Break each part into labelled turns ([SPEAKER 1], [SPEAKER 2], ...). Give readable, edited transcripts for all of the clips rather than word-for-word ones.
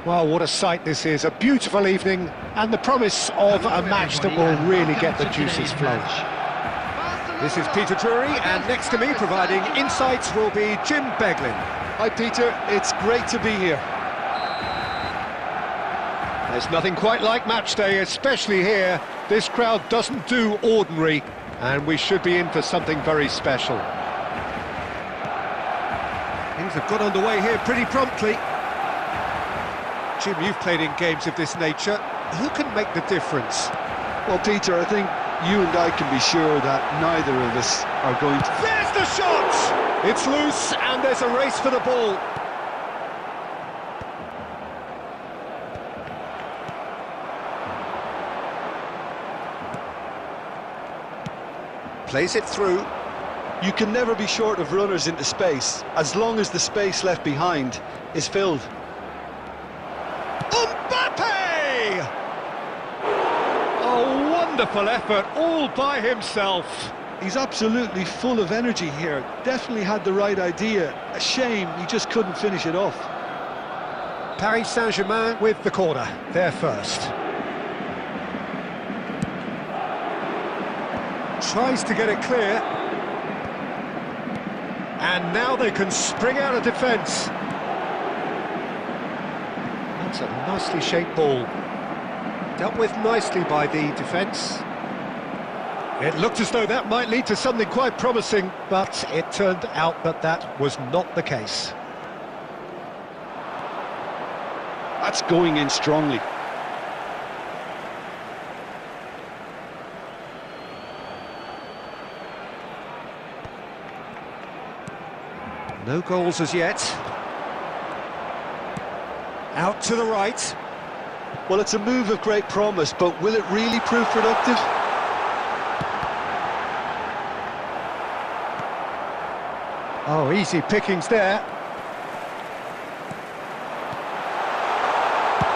[SPEAKER 1] Well, what a sight this is, a beautiful evening, and the promise of a match that will really get the juices flowing.
[SPEAKER 2] This is Peter Drury, and next to me, providing insights, will be Jim Beglin.
[SPEAKER 3] Hi Peter, it's great to be here.
[SPEAKER 1] There's nothing quite like match day, especially here. This crowd doesn't do ordinary, and we should be in for something very special.
[SPEAKER 2] Things have got underway here pretty promptly. Jim, you've played in games of this nature. Who can make the difference?
[SPEAKER 3] Well, Peter, I think you and I can be sure that neither of us are going to...
[SPEAKER 2] There's the shot! It's loose, and there's a race for the ball. Plays it through.
[SPEAKER 3] You can never be short of runners into space, as long as the space left behind is filled.
[SPEAKER 2] A wonderful effort, all by himself.
[SPEAKER 3] He's absolutely full of energy here, definitely had the right idea. A shame he just couldn't finish it off.
[SPEAKER 1] Paris Saint-Germain with the corner, they're first.
[SPEAKER 2] Tries to get it clear. And now they can spring out of defence.
[SPEAKER 1] That's a nicely shaped ball.
[SPEAKER 2] Dealt with nicely by the defence. It looked as though that might lead to something quite promising,
[SPEAKER 1] but it turned out that that was not the case.
[SPEAKER 3] That's going in strongly.
[SPEAKER 2] no goals as yet. Out to the right.
[SPEAKER 3] Well, it's a move of great promise, but will it really prove productive?
[SPEAKER 1] Oh, easy pickings there.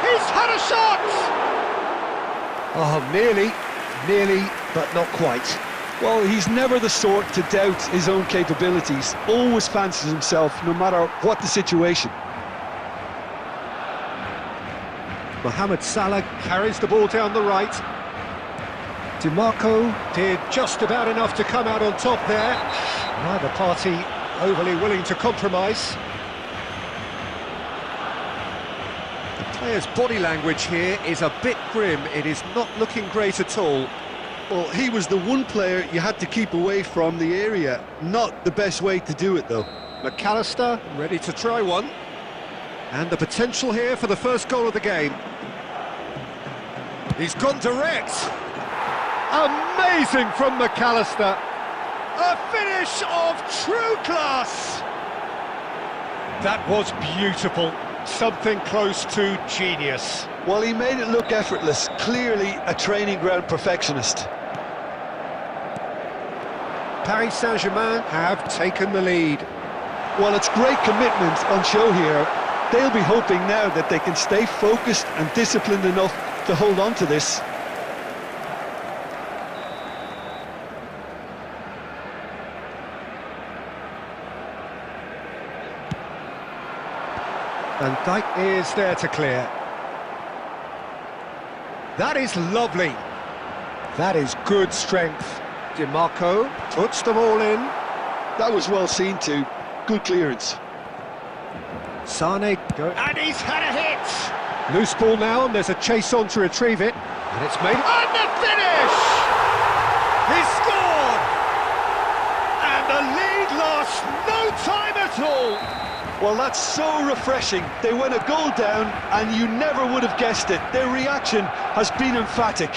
[SPEAKER 2] He's had a shot!
[SPEAKER 1] Oh, nearly, but not quite.
[SPEAKER 3] Well, he's never the sort to doubt his own capabilities. Always fancies himself, no matter what the situation.
[SPEAKER 2] Mohamed Salah carries the ball down the right.
[SPEAKER 1] DiMarco
[SPEAKER 2] did just about enough to come out on top there.
[SPEAKER 1] Neither party
[SPEAKER 2] overly willing to compromise. The player's body language here is a bit grim. It is not looking great at all.
[SPEAKER 3] Well, he was the one player you had to keep away from the area. Not the best way to do it, though.
[SPEAKER 2] McAllister ready to try one. And the potential here for the first goal of the game. He's gone direct. Amazing from McAllister. A finish of true class. That was beautiful. Something close to genius.
[SPEAKER 3] Well, he made it look effortless. Clearly a training ground perfectionist.
[SPEAKER 2] Paris Saint-Germain have taken the lead.
[SPEAKER 3] Well, it's great commitment on show here. They'll be hoping now that they can stay focused and disciplined enough to hold on to this.
[SPEAKER 2] Van Dijk is there to clear. That is lovely. That is good strength. DiMarco puts them all in.
[SPEAKER 3] That was well seen too. Good clearance.
[SPEAKER 2] Sane go, and he's had a hit. Loose ball now, and there's a chase on to retrieve it. And it's made. And the finish! He scored! And the lead lost no time at all.
[SPEAKER 3] Well, that's so refreshing. They went a goal down, and you never would have guessed it. Their reaction has been emphatic.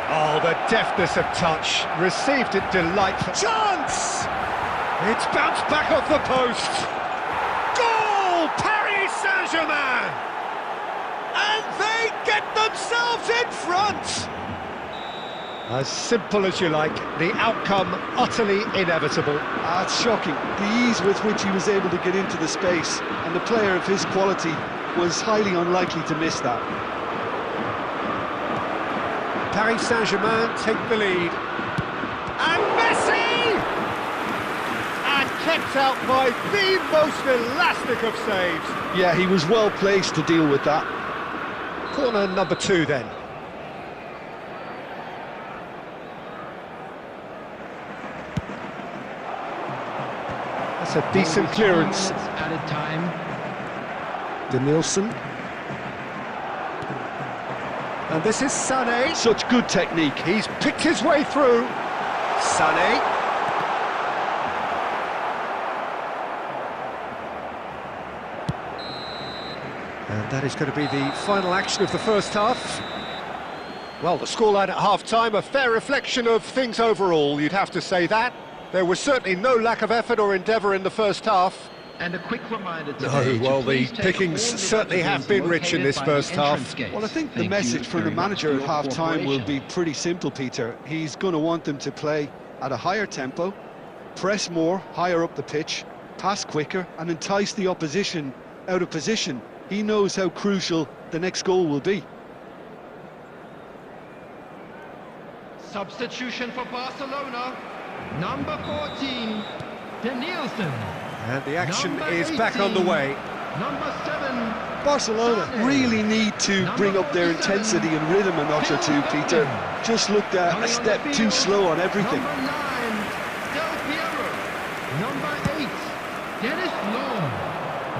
[SPEAKER 2] Oh, the deftness of touch. Received it delightfully. Chance! It's bounced back off the post. Goal! Paris Saint-Germain! And they get themselves in front! As simple as you like, the outcome utterly inevitable.
[SPEAKER 3] It's shocking, the ease with which he was able to get into the space, and the player of his quality was highly unlikely to miss that.
[SPEAKER 2] Paris Saint-Germain take the lead. And Messi! And kept
[SPEAKER 1] kept out by the most elastic of saves.
[SPEAKER 3] Yeah, he was well placed to deal with that.
[SPEAKER 1] Corner number 2 then. That's a decent clearance.
[SPEAKER 4] Added time.
[SPEAKER 1] Denilson. And this is Sané.
[SPEAKER 3] Such good technique.
[SPEAKER 1] He's picked his way through. Sané. And that is going to be the final action of the first half. Well, the scoreline at half-time, a fair reflection of things overall, you'd have to say that. There was certainly no lack of effort or endeavour in the first half.
[SPEAKER 4] And a quick reminder today.
[SPEAKER 1] No, well, the pickings certainly have been rich in this first half.
[SPEAKER 3] Well, I think the message from the manager at half-time will be pretty simple, Peter. He's going to want them to play at a higher tempo, press more, higher up the pitch, pass quicker, and entice the opposition out of position. He knows how crucial the next goal will be.
[SPEAKER 4] Substitution for Barcelona. Number 14, Denilson.
[SPEAKER 1] And the action
[SPEAKER 4] Number
[SPEAKER 1] is back
[SPEAKER 4] 18,
[SPEAKER 1] underway.
[SPEAKER 4] Number 7,
[SPEAKER 3] Barcelona
[SPEAKER 4] Sané.
[SPEAKER 3] really need to bring up their intensity and rhythm a notch or two, Peter. Just looked a step too slow on everything.
[SPEAKER 4] Number 9, Del Piero. Number 8, Dennis Law.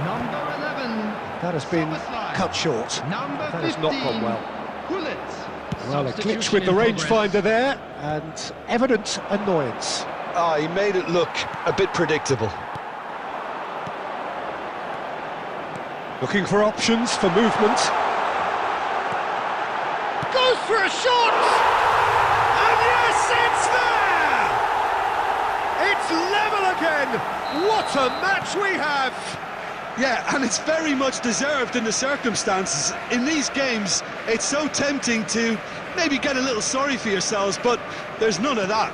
[SPEAKER 4] Number 11,
[SPEAKER 1] That has been
[SPEAKER 4] Szoboszlai.
[SPEAKER 1] cut short.
[SPEAKER 4] Number
[SPEAKER 1] That has not gone well.
[SPEAKER 4] Gullit.
[SPEAKER 1] Well, a
[SPEAKER 4] Substitution
[SPEAKER 1] glitch with the
[SPEAKER 4] in progress.
[SPEAKER 1] rangefinder there, and evident annoyance.
[SPEAKER 3] Ah, he made it look a bit predictable.
[SPEAKER 1] Looking for options for movement. Goes for a shot! And yes, it's there! It's level again! What a match we have!
[SPEAKER 3] Yeah, and it's very much deserved in the circumstances. In these games, it's so tempting to maybe get a little sorry for yourselves, but there's none of that.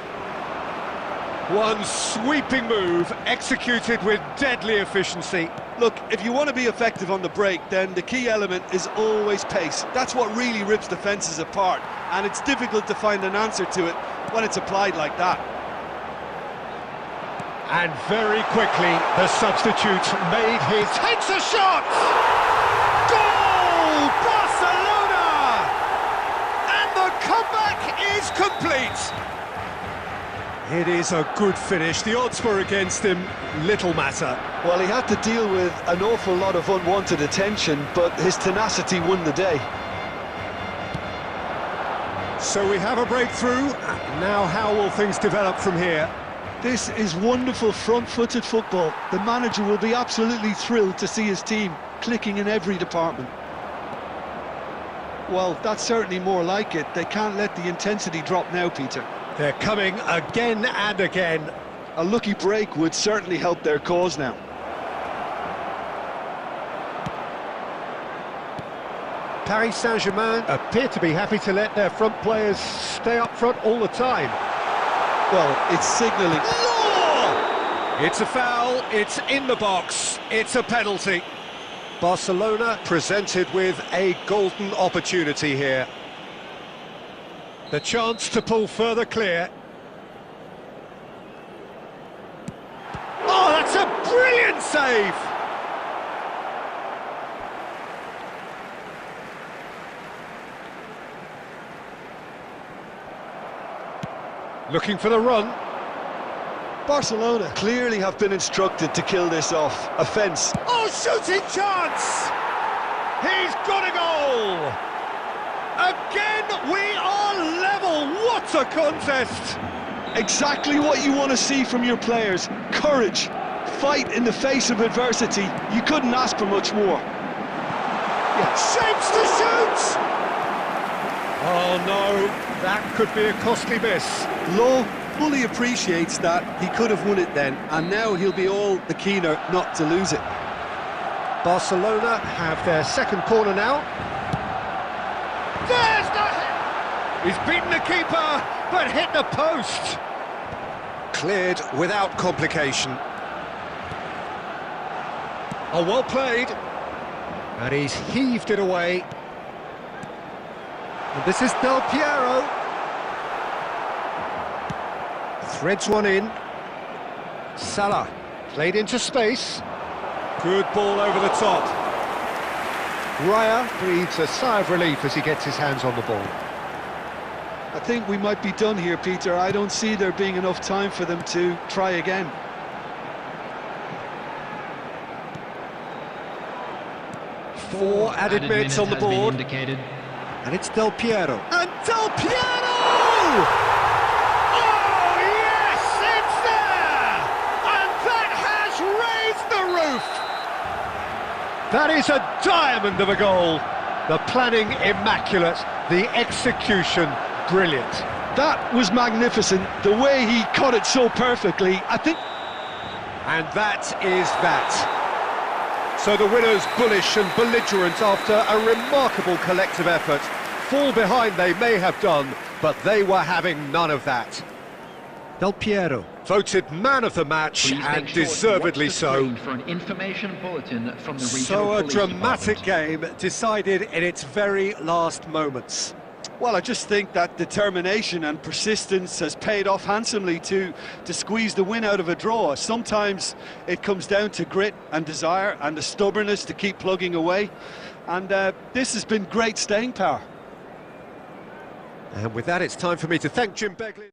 [SPEAKER 1] One sweeping move, executed with deadly efficiency.
[SPEAKER 3] Look, if you want to be effective on the break, then the key element is always pace. That's what really rips defences apart, and it's difficult to find an answer to it when it's applied like that.
[SPEAKER 1] And very quickly, the substitute made his... Takes a shot! Goal! Barcelona! And the comeback is complete! It is a good finish. The odds were against him, little matter.
[SPEAKER 3] Well, he had to deal with an awful lot of unwanted attention, but his tenacity won the day.
[SPEAKER 1] So we have a breakthrough. Now how will things develop from here?
[SPEAKER 3] This is wonderful front-footed football. The manager will be absolutely thrilled to see his team clicking in every department. Well, that's certainly more like it. They can't let the intensity drop now, Peter.
[SPEAKER 1] They're coming again and again.
[SPEAKER 3] A lucky break would certainly help their cause now.
[SPEAKER 1] Paris Saint-Germain appear to be happy to let their front players stay up front all the time.
[SPEAKER 3] Well, it's signalling.
[SPEAKER 1] Law! It's a foul, it's in the box, it's a penalty. Barcelona presented with a golden opportunity here. The chance to pull further clear. Oh, that's a brilliant save! Looking for the run.
[SPEAKER 3] Barcelona clearly have been instructed to kill this off. Offence.
[SPEAKER 1] Oh, shooting chance! He's got a goal! Again, we are level! What a contest!
[SPEAKER 3] Exactly what you want to see from your players. Courage. Fight in the face of adversity. You couldn't ask for much more.
[SPEAKER 1] Yeah. Shapes to shoot! Oh no, that could be a costly miss.
[SPEAKER 3] Law fully appreciates that he could have won it then, and now he'll be all the keener not to lose it.
[SPEAKER 1] Barcelona have their second corner now. There's the hit! He's beaten the keeper, but hit the post. Cleared without complication. Oh, well played. And he's heaved it away. And this is Del Piero. Threads one in. Salah Played into space. Good ball over the top. Raya breathes a sigh of relief as he gets his hands on the ball.
[SPEAKER 3] I think we might be done here, Peter. I don't see there being enough time for them to try again.
[SPEAKER 1] Four added minutes on the board. And it's Del Piero. And Del Piero! Oh, yes, it's there! And that has raised the roof! That is a diamond of a goal. The planning immaculate, the execution brilliant.
[SPEAKER 3] That was magnificent, the way he cut it so perfectly, I think.
[SPEAKER 1] And that is that. So the winners, bullish and belligerent after a remarkable collective effort. Fall behind they may have done, but they were having none of that. Del Piero, voted man of the match, and deservedly so.
[SPEAKER 5] For an information bulletin from the
[SPEAKER 1] So a dramatic game decided in its very last moments.
[SPEAKER 3] Well, I just think that determination and persistence has paid off handsomely to squeeze the win out of a draw. Sometimes it comes down to grit and desire and the stubbornness to keep plugging away. And this has been great staying power.
[SPEAKER 1] And with that, it's time for me to thank Jim Begley.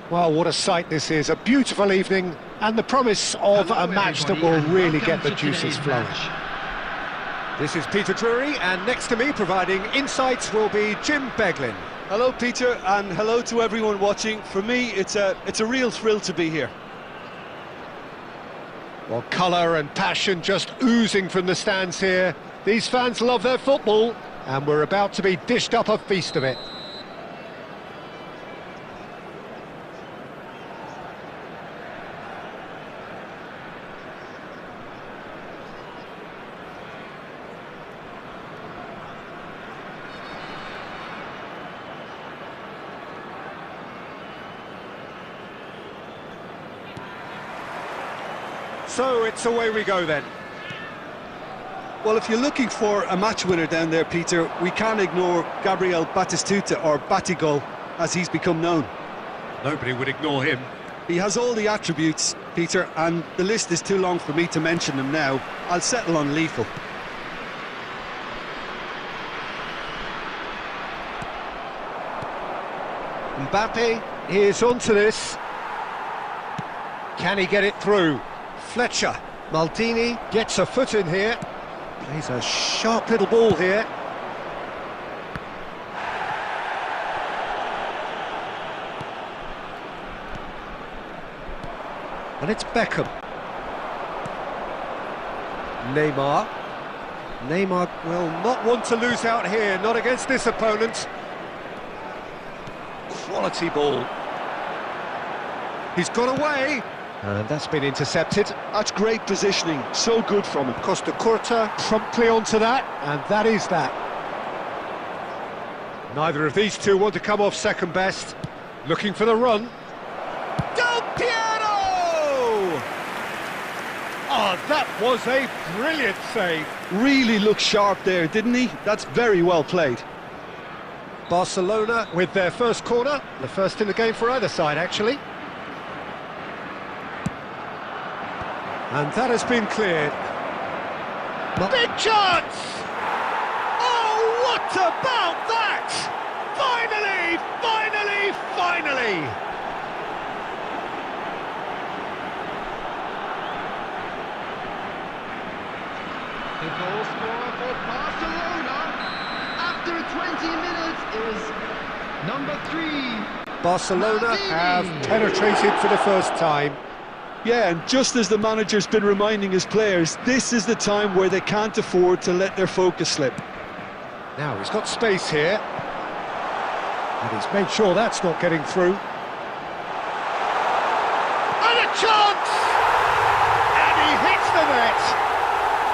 [SPEAKER 2] Well, what a sight this is, a beautiful evening, and the promise of a match that will really get the juices flowing.
[SPEAKER 1] This is Peter Drury, and next to me providing insights will be Jim Beglin.
[SPEAKER 3] Hello, Peter, and hello to everyone watching. For me, it's a real thrill to be here.
[SPEAKER 2] Well, colour and passion just oozing from the stands here. These fans love their football, and we're about to be dished up a feast of it.
[SPEAKER 1] So it's away we go then.
[SPEAKER 3] Well, if you're looking for a match winner down there, Peter, we can't ignore Gabriel Batistuta, or Batigol, as he's become known.
[SPEAKER 1] Nobody would ignore him.
[SPEAKER 3] He has all the attributes, Peter, and the list is too long for me to mention them now. I'll settle on lethal.
[SPEAKER 2] Mbappe is onto this. Can he get it through?
[SPEAKER 1] Fletcher.
[SPEAKER 2] Maldini gets a foot in here. Plays a sharp little ball here. And it's Beckham. Neymar. Neymar will not want to lose out here, not against this opponent. Quality ball.
[SPEAKER 1] He's got away.
[SPEAKER 2] And that's been intercepted.
[SPEAKER 3] That's great positioning, so good from him.
[SPEAKER 2] Costa Curta promptly onto that, and that is that. Neither of these two want to come off second best. Looking for the run.
[SPEAKER 1] Del Piero!
[SPEAKER 2] Oh, that was a brilliant save.
[SPEAKER 3] Really looked sharp there, didn't he? That's very well played.
[SPEAKER 2] Barcelona with their first corner, the first in the game for either side, actually. And that has been cleared. Big chance! Oh, what about that? Finally, finally, finally!
[SPEAKER 4] The goal scorer for Barcelona after 20 minutes is number 3.
[SPEAKER 2] Barcelona have penetrated for the first time.
[SPEAKER 3] Yeah, and just as the manager's been reminding his players, this is the time where they can't afford to let their focus slip.
[SPEAKER 2] Now he's got space here, and he's made sure that's not getting through. And a chance! And he hits the net!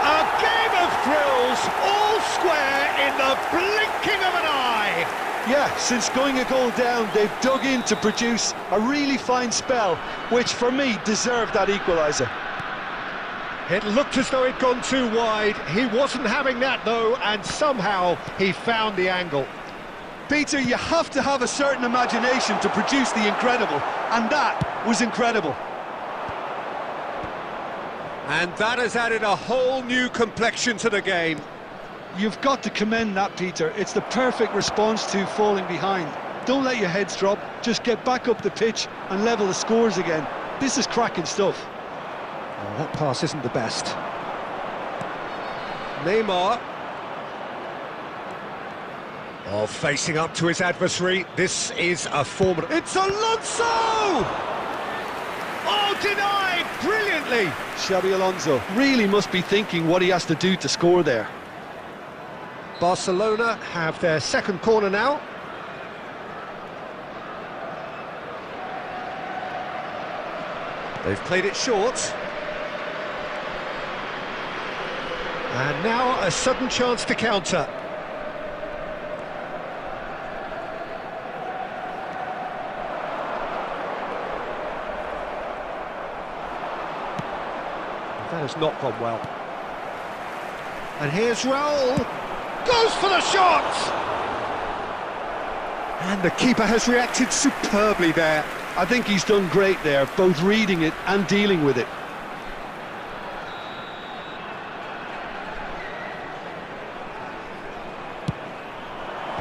[SPEAKER 2] A game of thrills, all square in the blinking of an eye!
[SPEAKER 3] Yeah, since going a goal down, they've dug in to produce a really fine spell, which for me deserved that equaliser.
[SPEAKER 2] It looked as though it'd gone too wide. He wasn't having that though, and somehow he found the angle.
[SPEAKER 3] Peter, you have to have a certain imagination to produce the incredible, and that was incredible.
[SPEAKER 1] And that has added a whole new complexion to the game.
[SPEAKER 3] You've got to commend that, Peter. It's the perfect response to falling behind. Don't let your heads drop, just get back up the pitch and level the scores again. This is cracking stuff.
[SPEAKER 2] Oh, that pass isn't the best.
[SPEAKER 1] Neymar. Oh, facing up to his adversary. This is a formidable... It's Alonso!
[SPEAKER 2] Oh, denied brilliantly!
[SPEAKER 3] Xabi Alonso really must be thinking what he has to do to score there.
[SPEAKER 2] Barcelona have their second corner now.
[SPEAKER 1] They've played it short.
[SPEAKER 2] And now a sudden chance to counter. That has not gone well. And here's Raul. Goes for the shot!
[SPEAKER 1] And the keeper has reacted superbly there.
[SPEAKER 3] I think he's done great there, both reading it and dealing with it.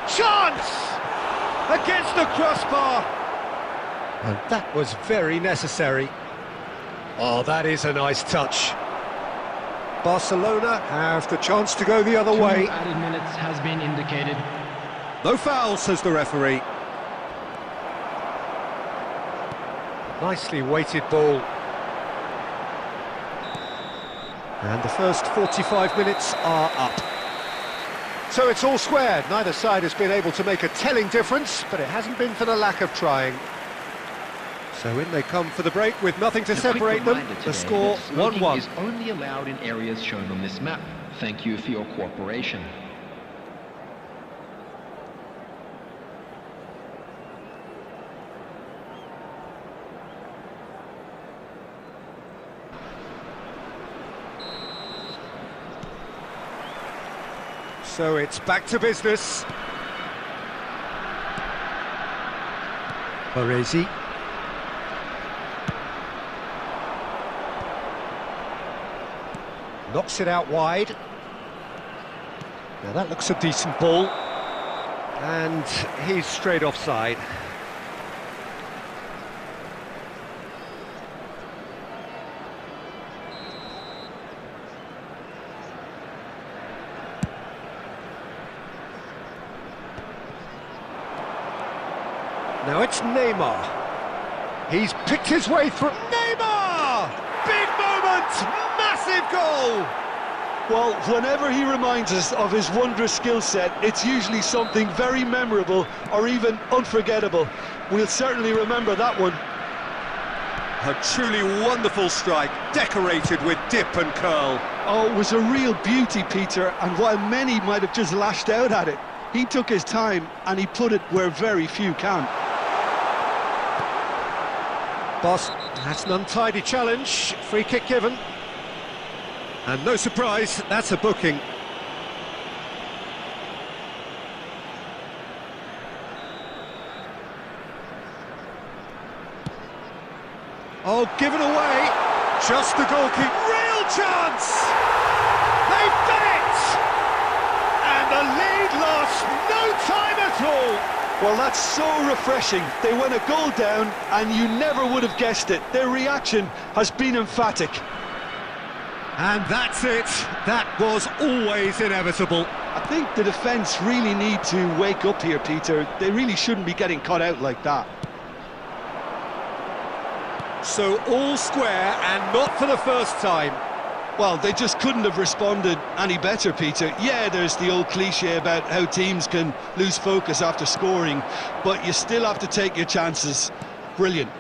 [SPEAKER 2] Chance! Against the crossbar!
[SPEAKER 1] And that was very necessary. Oh, that is a nice touch. Barcelona have the chance to go the other way.
[SPEAKER 4] 2 added minutes has been indicated.
[SPEAKER 1] No foul, says the referee. Nicely weighted ball. And the first 45 minutes are up. So it's all squared. Neither side has been able to make a telling difference, but it hasn't been for the lack of trying. So in they come for the break with nothing to separate them. The score 1-1.
[SPEAKER 5] Is only allowed in areas shown on this map. Thank you for your cooperation.
[SPEAKER 1] So it's back to business. Baresi. Knocks it out wide. Now that looks a decent ball. And he's straight offside. Now it's Neymar. He's picked his way through. Neymar! Big moment! Massive goal!
[SPEAKER 3] Well, whenever he reminds us of his wondrous skill set, it's usually something very memorable or even unforgettable. We'll certainly remember that one.
[SPEAKER 1] A truly wonderful strike, decorated with dip and curl.
[SPEAKER 3] Oh, it was a real beauty, Peter, and while many might have just lashed out at it, he took his time and he put it where very few can.
[SPEAKER 1] Boss, that's an untidy challenge. Free kick given. And no surprise, that's a booking. Oh, given away. Just the goalkeeper. Real chance! They've done it! And the lead lost no time at all.
[SPEAKER 3] Well, that's so refreshing. They went a goal down and you never would have guessed it. Their reaction has been emphatic.
[SPEAKER 1] And that's it. That was always inevitable.
[SPEAKER 3] I think the defence really need to wake up here, Peter. They really shouldn't be getting caught out like that.
[SPEAKER 1] So all square and not for the first time.
[SPEAKER 3] Well, they just couldn't have responded any better, Peter. Yeah, there's the old cliche about how teams can lose focus after scoring, but you still have to take your chances. Brilliant.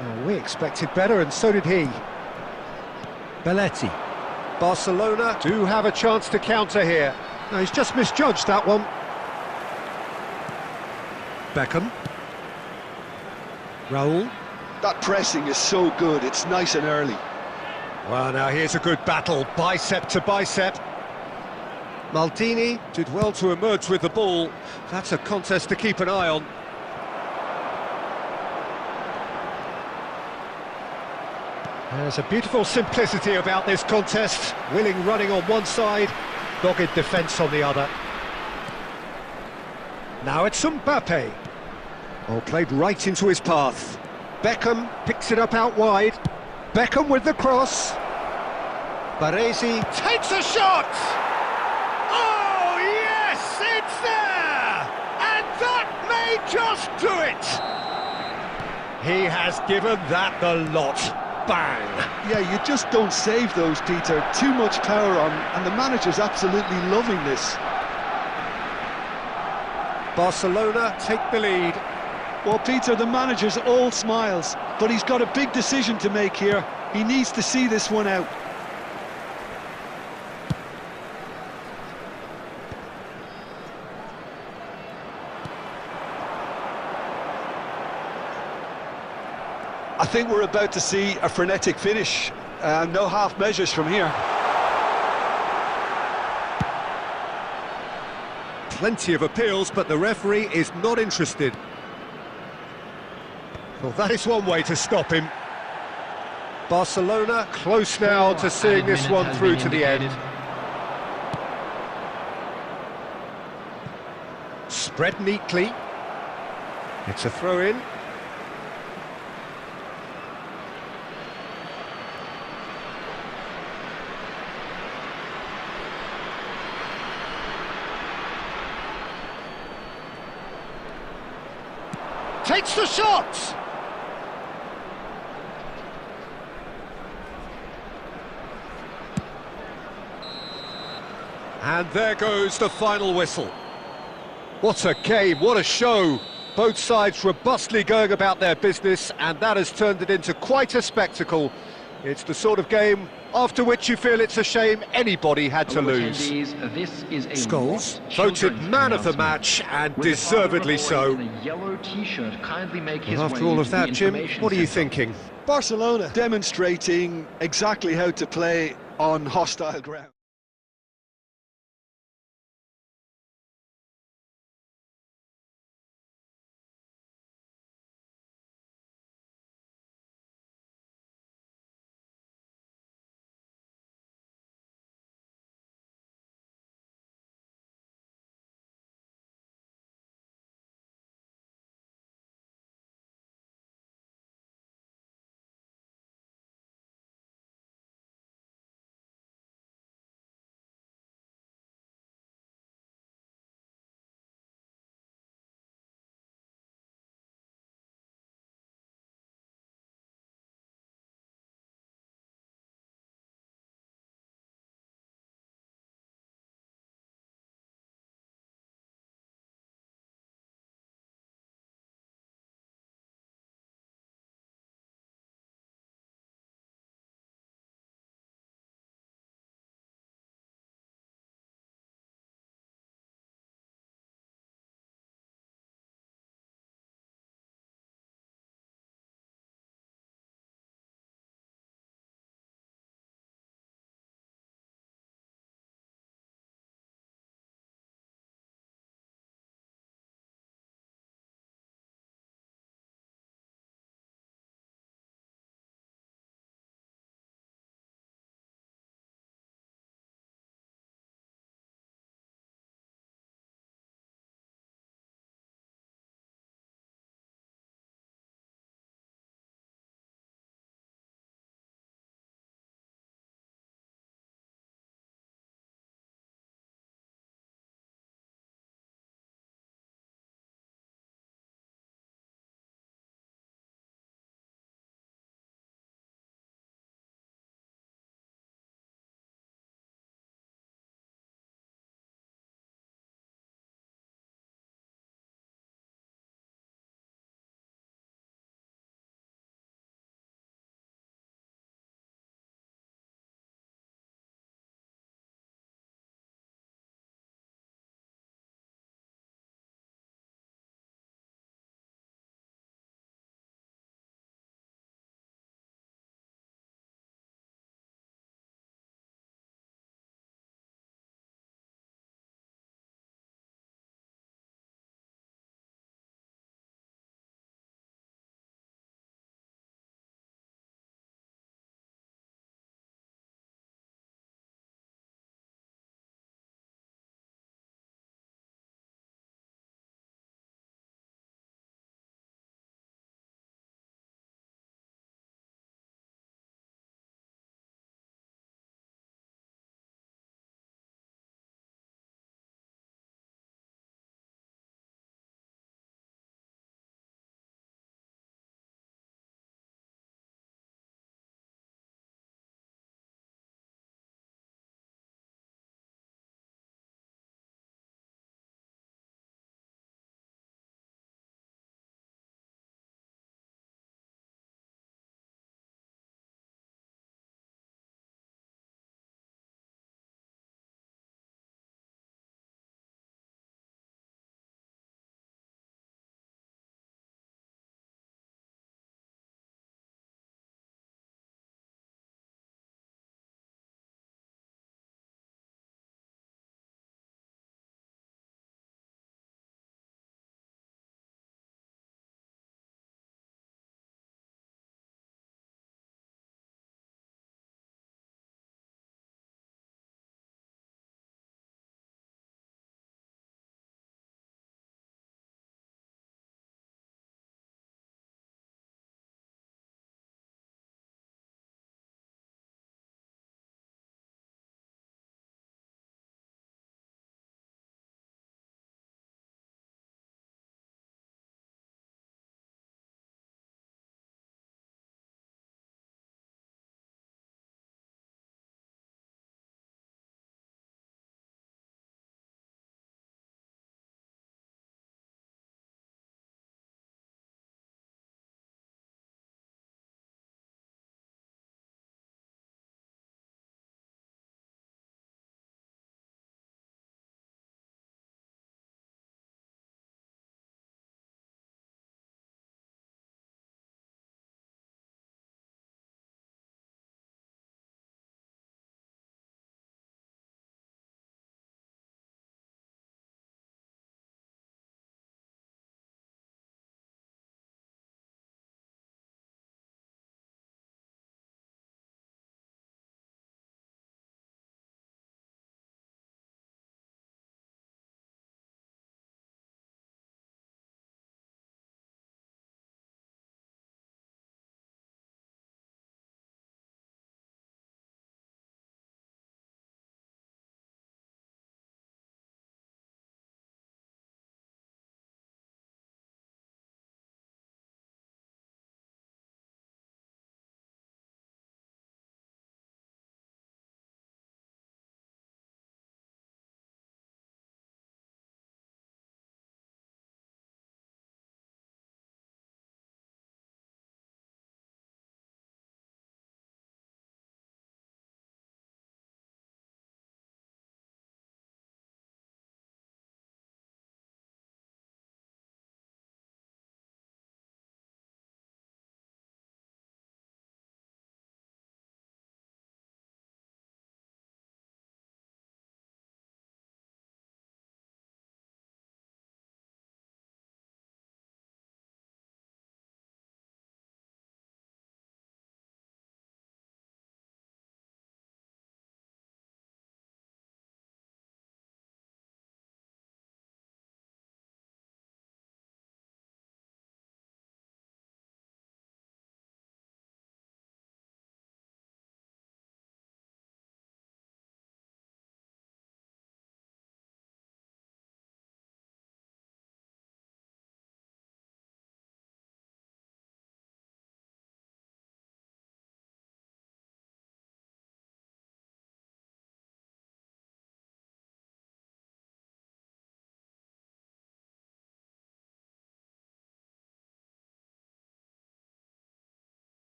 [SPEAKER 1] Oh, we expected better, and so did he. Belletti. Barcelona do have a chance to counter here. No, he's just misjudged that one. Beckham. Raul.
[SPEAKER 3] That pressing is so good, it's nice and early.
[SPEAKER 1] Well, now here's a good battle, bicep to bicep. Maldini did well to emerge with the ball. That's a contest to keep an eye on. There's a beautiful simplicity about this contest. Willing running on one side, dogged defence on the other. Now it's Mbappe. Oh, played right into his path. Beckham picks it up out wide. Beckham with the cross. Baresi takes a shot! Oh, yes, it's there! And that may just do it! He has given that the lot. Bang!
[SPEAKER 3] Yeah, you just don't save those, Peter. Too much power on, and the manager's absolutely loving this.
[SPEAKER 1] Barcelona take the lead.
[SPEAKER 3] Well, Peter, the manager's all smiles, but he's got a big decision to make here. He needs to see this one out. I think we're about to see a frenetic finish. No half measures from here.
[SPEAKER 1] Plenty of appeals, but the referee is not interested. Well, that is one way to stop him. Barcelona close now to seeing this one through to the end. Spread neatly. It's a throw-in. takes the shot! And there goes the final whistle. What a game, what a show! Both sides robustly going about their business, and that has turned it into quite a spectacle. It's the sort of game after which you feel it's a shame anybody had to lose.
[SPEAKER 5] This is a
[SPEAKER 1] Scholes voted man of the match, and deservedly so. After all of that, Jim, what are you thinking?
[SPEAKER 3] Barcelona demonstrating exactly how to play on hostile ground.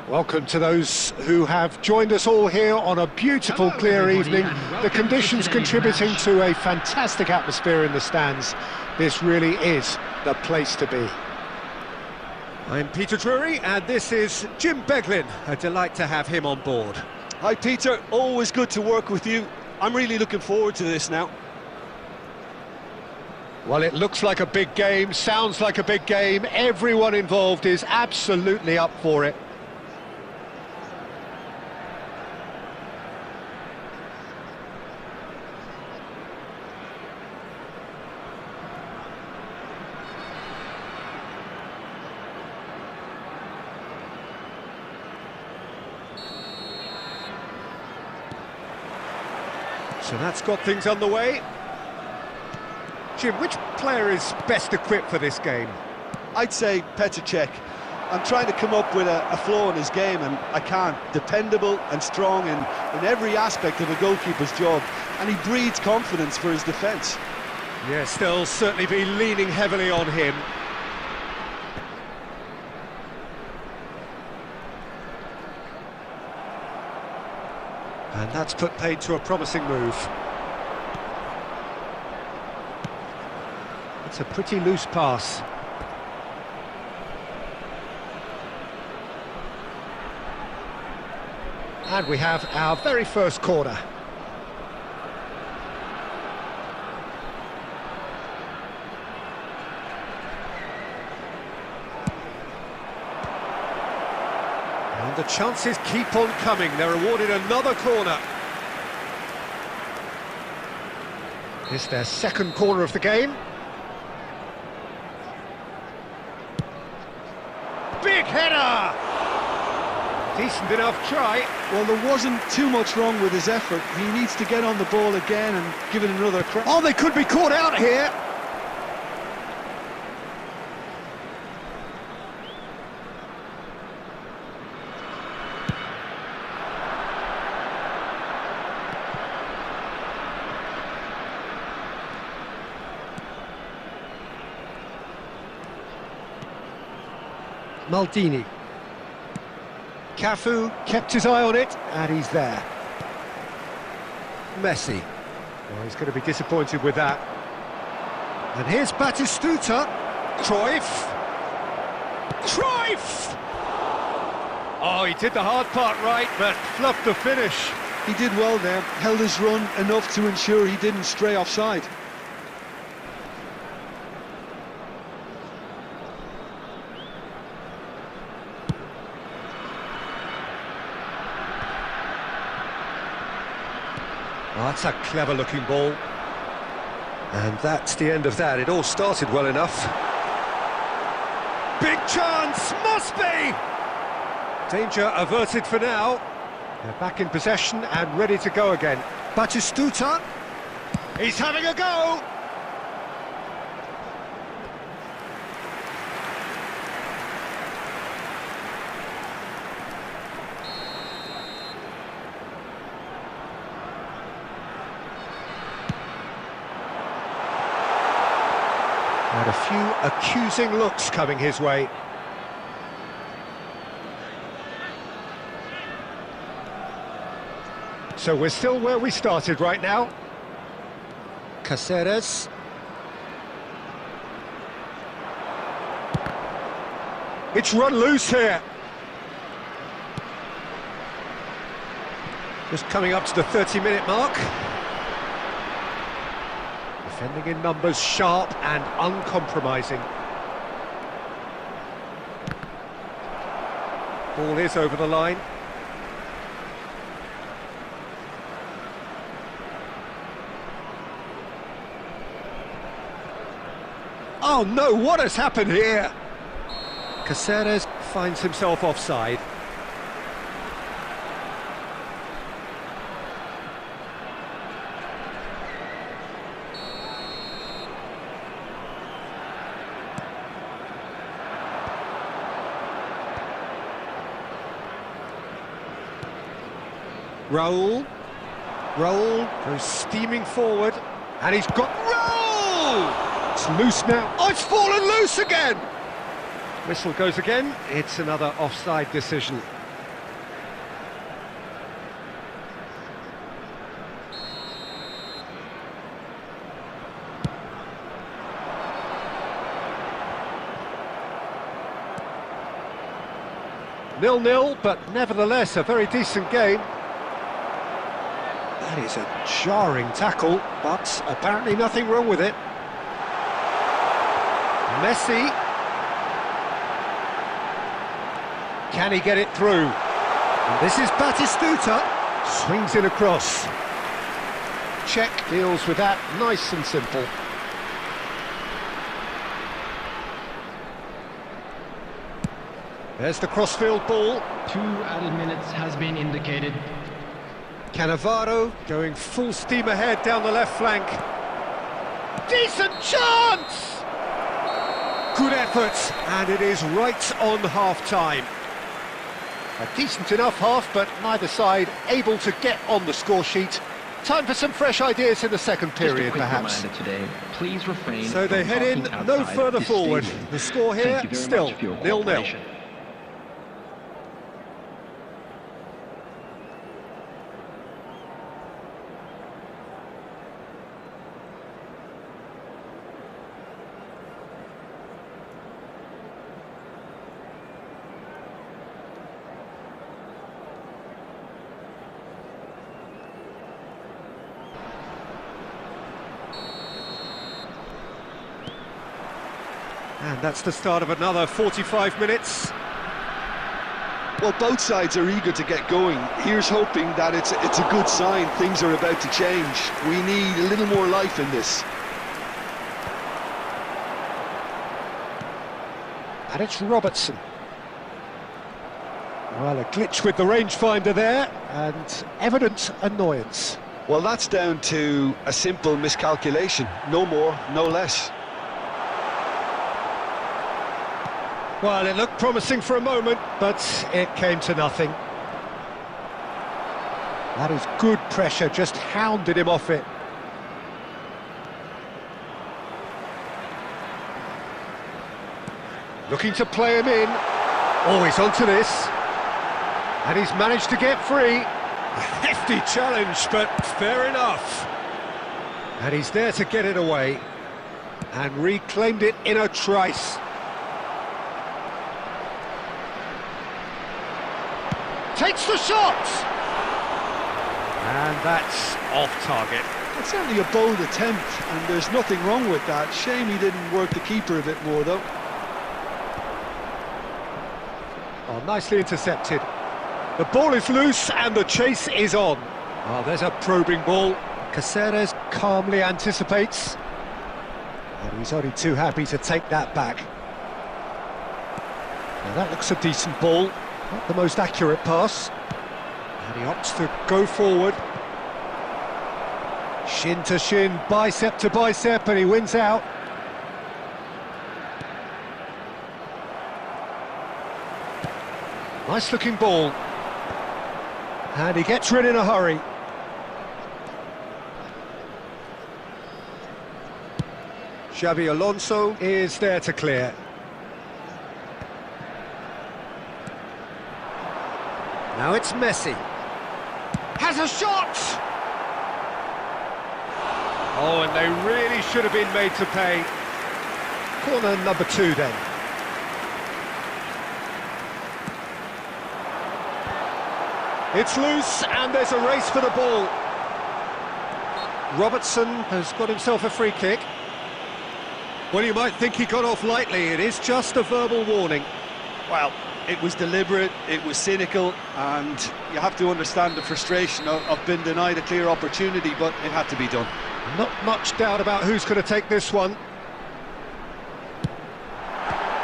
[SPEAKER 2] Welcome to those who have joined us all here on a beautiful, clear evening. The conditions contributing to a fantastic atmosphere in the stands. This really is the place to be.
[SPEAKER 1] I'm Peter Drury, and this is Jim Beglin. A delight to have him on board.
[SPEAKER 3] Hi Peter, always good to work with you. I'm really looking forward to this now.
[SPEAKER 2] Well, it looks like a big game, sounds like a big game. Everyone involved is absolutely up for it.
[SPEAKER 1] So that's got things underway. Jim, which player is best equipped for this game?
[SPEAKER 3] I'd say Petr Cech. I'm trying to come up with a flaw in his game and I can't. Dependable and strong in every aspect of a goalkeeper's job, and he breeds confidence for his defence.
[SPEAKER 1] Yes, they'll certainly be leaning heavily on him. And that's put paid to a promising move.
[SPEAKER 2] It's a pretty loose pass. And we have our very first corner.
[SPEAKER 1] And the chances keep on coming. They're awarded another corner.
[SPEAKER 2] It's their second corner of the game.
[SPEAKER 1] Big header! Decent enough try.
[SPEAKER 3] Well, there wasn't too much wrong with his effort. He needs to get on the ball again and give it another crack.
[SPEAKER 2] Oh, they could be caught out here. Maldini. Cafu kept his eye on it, and he's there.
[SPEAKER 1] Messi.
[SPEAKER 2] Well, he's going to be disappointed with that.
[SPEAKER 1] And here's Batistuta. Cruyff. Cruyff! Oh, he did the hard part right, but fluffed the finish.
[SPEAKER 3] He did well there, held his run enough to ensure he didn't stray offside.
[SPEAKER 1] Oh, that's a clever-looking ball. And that's the end of that. It all started well enough. Big chance! Must be! Danger averted for now.
[SPEAKER 2] They're back in possession and ready to go again.
[SPEAKER 1] Batistuta. He's having a go!
[SPEAKER 2] And a few accusing looks coming his way. So we're still where we started right now.
[SPEAKER 1] Caceres.
[SPEAKER 2] It's run loose here.
[SPEAKER 1] Just coming up to the 30-minute mark.
[SPEAKER 2] Defending in numbers, sharp and uncompromising.
[SPEAKER 1] Ball is over the line. Oh no, what has happened here? Caceres finds himself offside. Raul goes steaming forward, and he's got Raul!
[SPEAKER 2] It's loose now.
[SPEAKER 1] Oh, it's fallen loose again!
[SPEAKER 2] Whistle goes again. It's another offside decision.
[SPEAKER 1] 0-0, but nevertheless a very decent game. That is a jarring tackle, but apparently nothing wrong with it. Messi. Can he get it through? And this is Batistuta. Swings it across. Czech deals with that nice and simple. There's the crossfield ball.
[SPEAKER 4] 2 added minutes has been indicated.
[SPEAKER 1] Cannavaro going full steam ahead down the left flank. Decent chance! Good effort, and it is right on half-time. A decent enough half, but neither side able to get on the score sheet. Time for some fresh ideas in the second period, perhaps.
[SPEAKER 5] Today, please refrain
[SPEAKER 1] So they
[SPEAKER 5] from
[SPEAKER 1] head in
[SPEAKER 5] talking
[SPEAKER 1] no
[SPEAKER 5] outside
[SPEAKER 1] further
[SPEAKER 5] this
[SPEAKER 1] forward.
[SPEAKER 5] stadium.
[SPEAKER 1] The score here,
[SPEAKER 5] Thank you very
[SPEAKER 1] still
[SPEAKER 5] much for your
[SPEAKER 1] 0-0.
[SPEAKER 5] cooperation.
[SPEAKER 1] And that's the start of another 45 minutes.
[SPEAKER 3] Well, both sides are eager to get going. Here's hoping that it's a good sign. Things are about to change. We need a little more life in this.
[SPEAKER 1] And it's Robertson. Well, a glitch with the rangefinder there, and evident annoyance.
[SPEAKER 3] Well, that's down to a simple miscalculation. No more, no less.
[SPEAKER 1] Well, it looked promising for a moment, but it came to nothing. That is good pressure, just hounded him off it. Looking to play him in. Oh, he's onto this. And he's managed to get free. A hefty challenge, but fair enough. And he's there to get it away. And reclaimed it in a trice. Takes the shot! And that's off target.
[SPEAKER 3] It's certainly a bold attempt, and there's nothing wrong with that. Shame he didn't work the keeper a bit more, though.
[SPEAKER 1] Oh, nicely intercepted. The ball is loose and the chase is on. Oh, there's a probing ball. Caceres calmly anticipates. And he's only too happy to take that back. Now that looks a decent ball. Not the most accurate pass. And he opts to go forward. Shin to shin, bicep to bicep, and he wins out. Nice looking ball. And he gets rid in a hurry. Xabi Alonso is there to clear. Now it's Messi. Has a shot! Oh, and they really should have been made to pay. Corner number 2 then. It's loose and there's a race for the ball. Robertson has got himself a free kick. Well, you might think he got off lightly. It is just a verbal warning.
[SPEAKER 3] Well, it was deliberate, it was cynical, and you have to understand the frustration of being denied a clear opportunity, but it had to be done.
[SPEAKER 1] Not much doubt about who's going to take this one.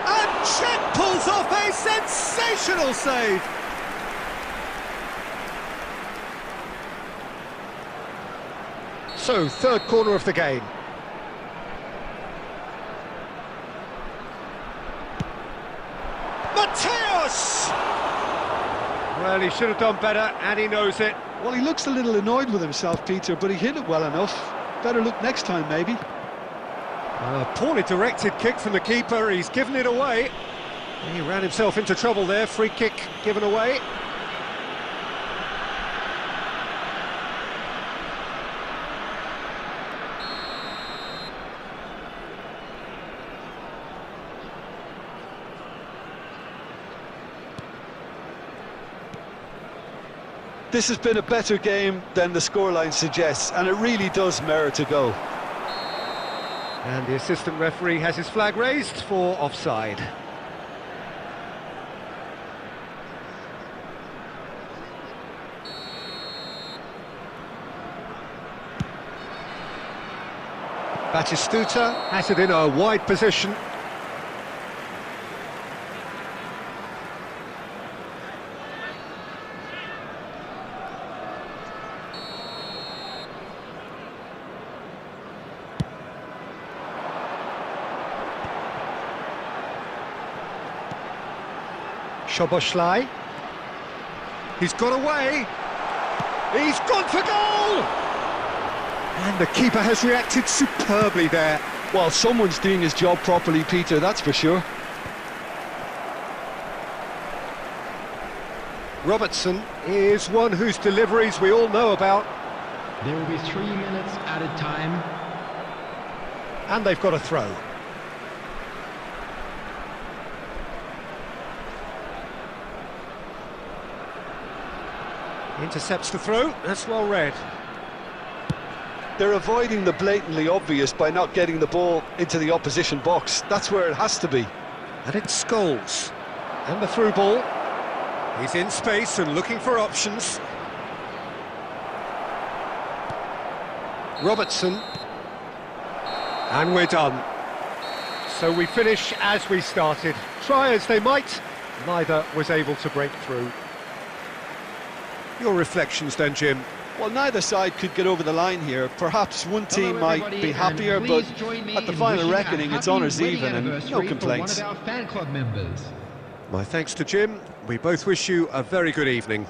[SPEAKER 1] And Czech pulls off a sensational save. So, third corner of the game. Mateus! Well, he should have done better, and he knows it.
[SPEAKER 3] Well, he looks a little annoyed with himself, Peter, but he hit it well enough. Better look next time, maybe.
[SPEAKER 1] A poorly directed kick from the keeper, he's given it away. He ran himself into trouble there, free kick given away.
[SPEAKER 3] This has been a better game than the scoreline suggests, and it really does merit a go.
[SPEAKER 2] And the assistant referee has his flag raised for offside. Batistuta has it in a wide position. Szoboszlai. He's got away. He's gone for goal! And the keeper has reacted superbly there.
[SPEAKER 3] Well, someone's doing his job properly, Peter, that's for sure.
[SPEAKER 2] Robertson is one whose deliveries we all know about.
[SPEAKER 4] There will be 3 minutes added time.
[SPEAKER 2] And they've got a throw. Intercepts the throw, that's well read.
[SPEAKER 3] They're avoiding the blatantly obvious by not getting the ball into the opposition box. That's where it has to be.
[SPEAKER 2] And it's Scholes. And the through ball. He's in space and looking for options. Robertson. And we're done. So we finish as we started. Try as they might, neither was able to break through. Your reflections then, Jim?
[SPEAKER 3] Well, neither side could get over the line here. Perhaps one team might be happier, but at the final reckoning, it's honours even and no complaints.
[SPEAKER 4] One of our fan club members.
[SPEAKER 2] My thanks to Jim. We both wish you a very good evening.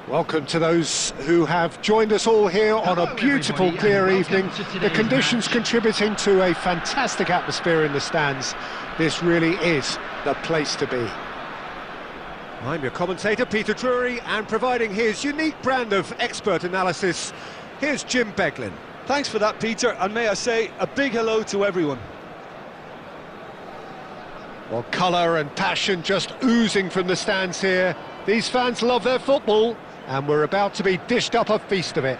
[SPEAKER 1] Welcome to those who have joined us all here on a beautiful, clear evening. The conditions contributing to a fantastic atmosphere in the stands. This really is the place to be. I'm your commentator, Peter Drury, and providing his unique brand of expert analysis, here's Jim Beglin.
[SPEAKER 3] Thanks for that, Peter, and may I say a big hello to everyone.
[SPEAKER 1] Well, colour and passion just oozing from the stands here. These fans love their football, and we're about to be dished up a feast of it.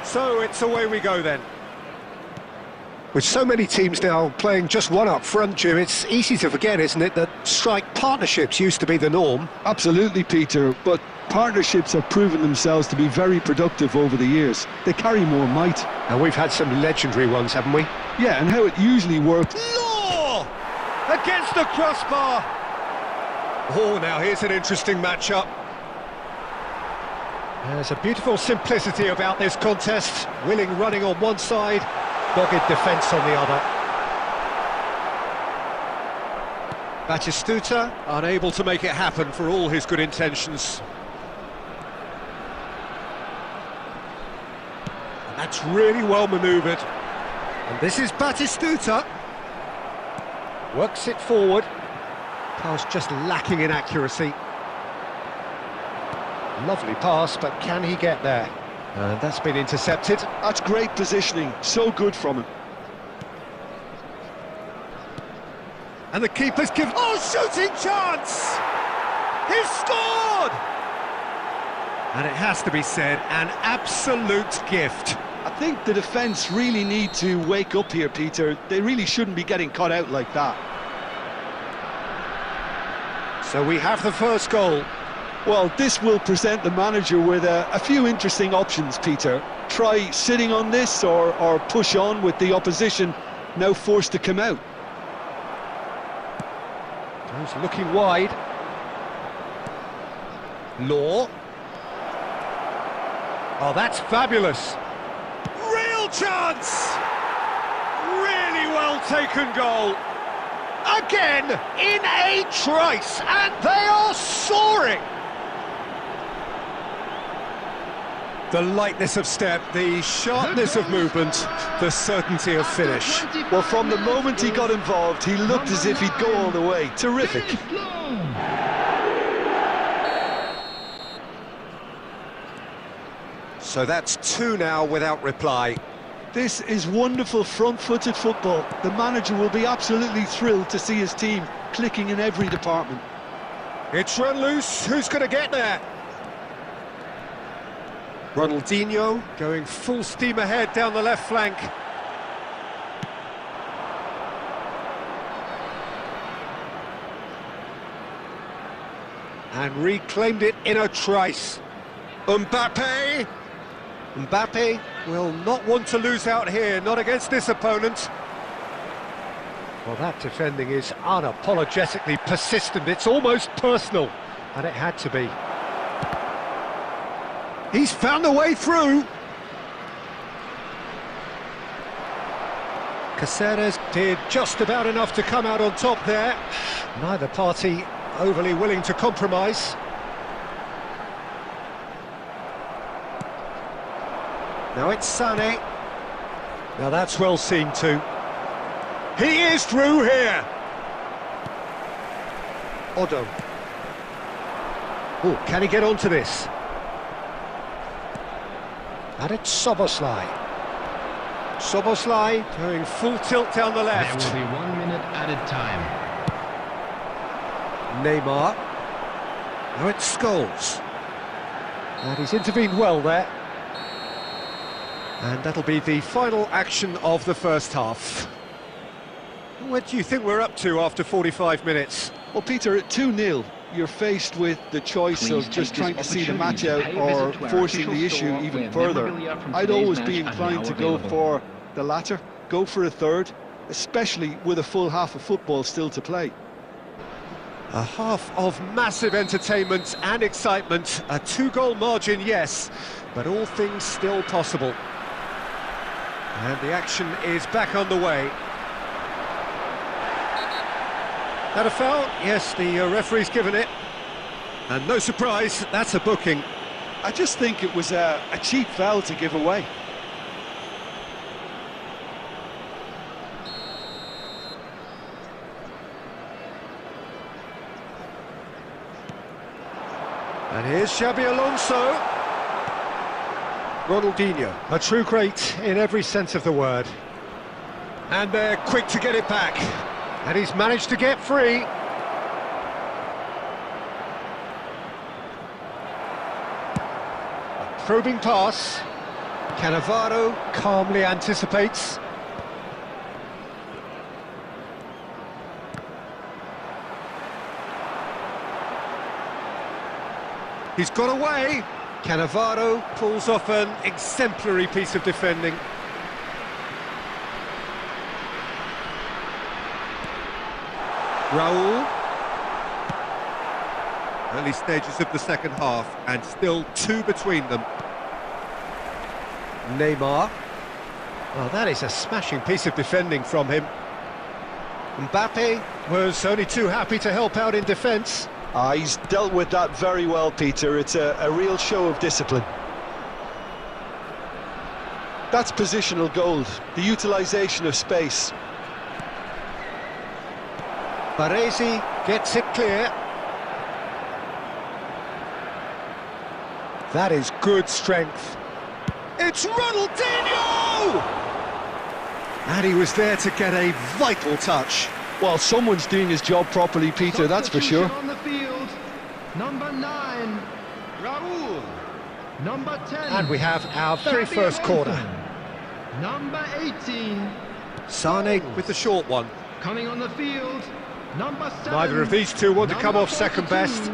[SPEAKER 1] So it's away we go then. With so many teams now playing just one up front, Jim, it's easy to forget, isn't it, that strike partnerships used to be the norm?
[SPEAKER 3] Absolutely, Peter, but partnerships have proven themselves to be very productive over the years. They carry more might.
[SPEAKER 1] And we've had some legendary ones, haven't we?
[SPEAKER 3] Yeah, and how it usually works.
[SPEAKER 1] Law! Against the crossbar! Oh, now here's an interesting matchup. There's a beautiful simplicity about this contest. Willing running on one side, dogged defence on the other. Batistuta unable to make it happen for all his good intentions. And that's really well manoeuvred. And this is Batistuta. Works it forward. Pass just lacking in accuracy. Lovely pass, but can he get there? That's been intercepted.
[SPEAKER 3] That's great positioning, so good from him.
[SPEAKER 1] And the keeper's given... Oh, shooting chance! He's scored! And it has to be said, an absolute gift.
[SPEAKER 3] I think the defence really need to wake up here, Peter. They really shouldn't be getting caught out like that.
[SPEAKER 1] So we have the first goal.
[SPEAKER 3] Well, this will present the manager with a few interesting options, Peter. Try sitting on this or push on with the opposition now forced to come out.
[SPEAKER 1] He's looking wide. Law. Oh, that's fabulous. Real chance! Really well taken goal. Again, in a trice, and they are soaring! The lightness of step, the sharpness of movement, the certainty of finish.
[SPEAKER 3] Well, from the moment he got involved, he looked as if he'd go all the way. Terrific.
[SPEAKER 1] So that's two now without reply.
[SPEAKER 3] This is wonderful front-footed football. The manager will be absolutely thrilled to see his team clicking in every department.
[SPEAKER 1] It's run loose. Who's going to get there? Ronaldinho going full steam ahead down the left flank. And reclaimed it in a trice. Mbappe! Mbappe will not want to lose out here, not against this opponent. Well, that defending is unapologetically persistent. It's almost personal, and it had to be. He's found a way through. Caceres did just about enough to come out on top there. Neither party overly willing to compromise. Now it's Sané. Now that's well seen too. He is through here. Odo. Oh, can he get onto this? And it's Szoboszlai. Szoboszlai going full tilt down the left.
[SPEAKER 4] There will be 1 minute added time.
[SPEAKER 1] Neymar. Now it's Scholes. And he's intervened well there. And that'll be the final action of the first half. What do you think we're up to after 45 minutes?
[SPEAKER 3] Well, Peter, at 2-0, you're faced with the choice of just trying to see the match out or forcing the issue even further. I'd always be inclined to go for the latter, go for a third, especially with a full half of football still to play.
[SPEAKER 1] A half of massive entertainment and excitement. A 2-goal margin, yes, but all things still possible. And the action is back on the way. That a foul? Yes, the referee's given it. And no surprise, that's a booking.
[SPEAKER 3] I just think it was a cheap foul to give away.
[SPEAKER 1] And here's Xabi Alonso. Ronaldinho, a true great in every sense of the word. And they're quick to get it back. And he's managed to get free. A probing pass. Cannavaro calmly anticipates. He's got away. Cannavaro pulls off an exemplary piece of defending. Raul. Early stages of the second half, and still 2 between them. Neymar. Well, that is a smashing piece of defending from him. Mbappe was only too happy to help out in defence.
[SPEAKER 3] He's dealt with that very well, Peter. It's a real show of discipline. That's positional gold, the utilisation of space.
[SPEAKER 1] Baresi gets it clear. That is good strength. It's Ronaldinho! And he was there to get a vital touch.
[SPEAKER 3] Well, someone's doing his job properly, Peter, that's for sure.
[SPEAKER 4] On the field, number 9, Raul. Number 10.
[SPEAKER 1] And we have our very
[SPEAKER 4] Xabi
[SPEAKER 1] first corner.
[SPEAKER 4] Alonso. Number 18.
[SPEAKER 1] Sane with the short one.
[SPEAKER 4] Coming on the field, number 7.
[SPEAKER 1] Neither of these two want to come off
[SPEAKER 4] 42,
[SPEAKER 1] second best.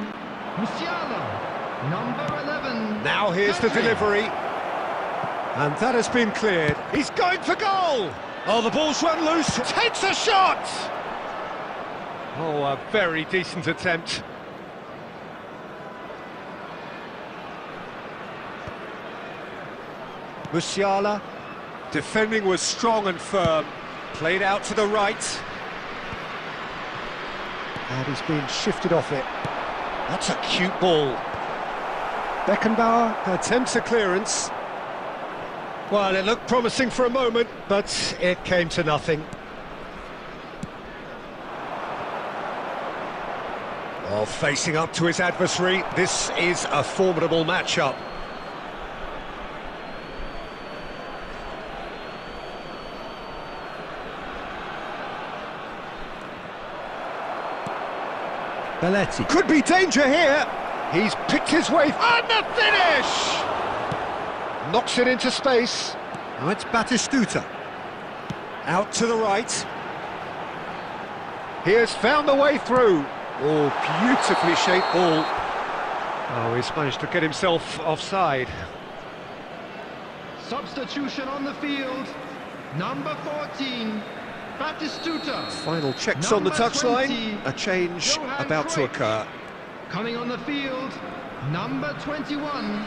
[SPEAKER 4] Musiala. Number 11.
[SPEAKER 1] Now here's the delivery. And that has been cleared. He's going for goal! Oh, the ball's run loose. Takes a shot! Oh, a very decent attempt. Musiala. Defending was strong and firm. Played out to the right. And he's been shifted off it. That's a cute ball. Beckenbauer attempts a clearance. Well, it looked promising for a moment, but it came to nothing. Well, facing up to his adversary, this is a formidable matchup. Belletti. Could be danger here. He's picked his way. And the finish! Knocks it into space. Now it's Batistuta. Out to the right. He has found the way through. Oh, beautifully shaped ball. Oh, he's managed to get himself offside.
[SPEAKER 4] Substitution on the field, number 14, Batistuta.
[SPEAKER 1] Final checks on the touchline. A change about to occur.
[SPEAKER 4] Coming on the field, number 21.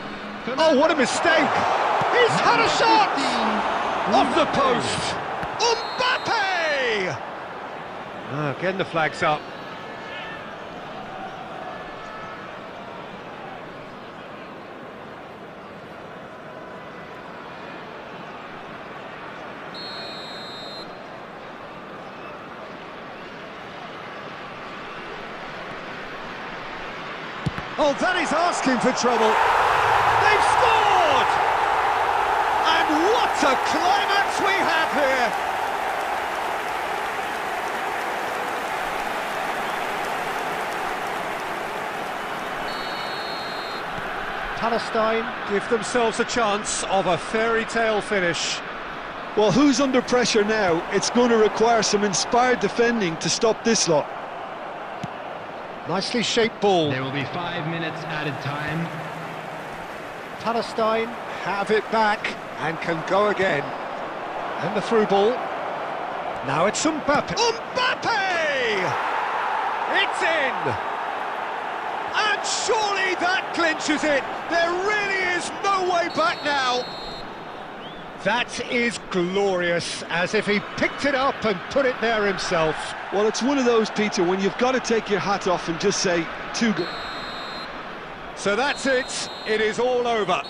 [SPEAKER 1] Oh, what a mistake! He's had a shot! Off the post! Mbappe! Getting the flags up. Oh, that is asking for trouble. They've scored! And what a climax we have here! Palestine give themselves a chance of a fairy tale finish.
[SPEAKER 3] Well, who's under pressure now? It's going to require some inspired defending to stop this lot.
[SPEAKER 1] Nicely shaped ball.
[SPEAKER 4] There will be 5 minutes added time.
[SPEAKER 1] Palestine have it back and can go again. And the through ball. Now it's Mbappe. Mbappe! It's in! And surely that clinches it! There really is no way back now!
[SPEAKER 2] That is glorious, as if he picked it up and put it there himself.
[SPEAKER 3] Well, it's one of those, Peter, when you've got to take your hat off and just say, too good.
[SPEAKER 1] So that's it, it is all over.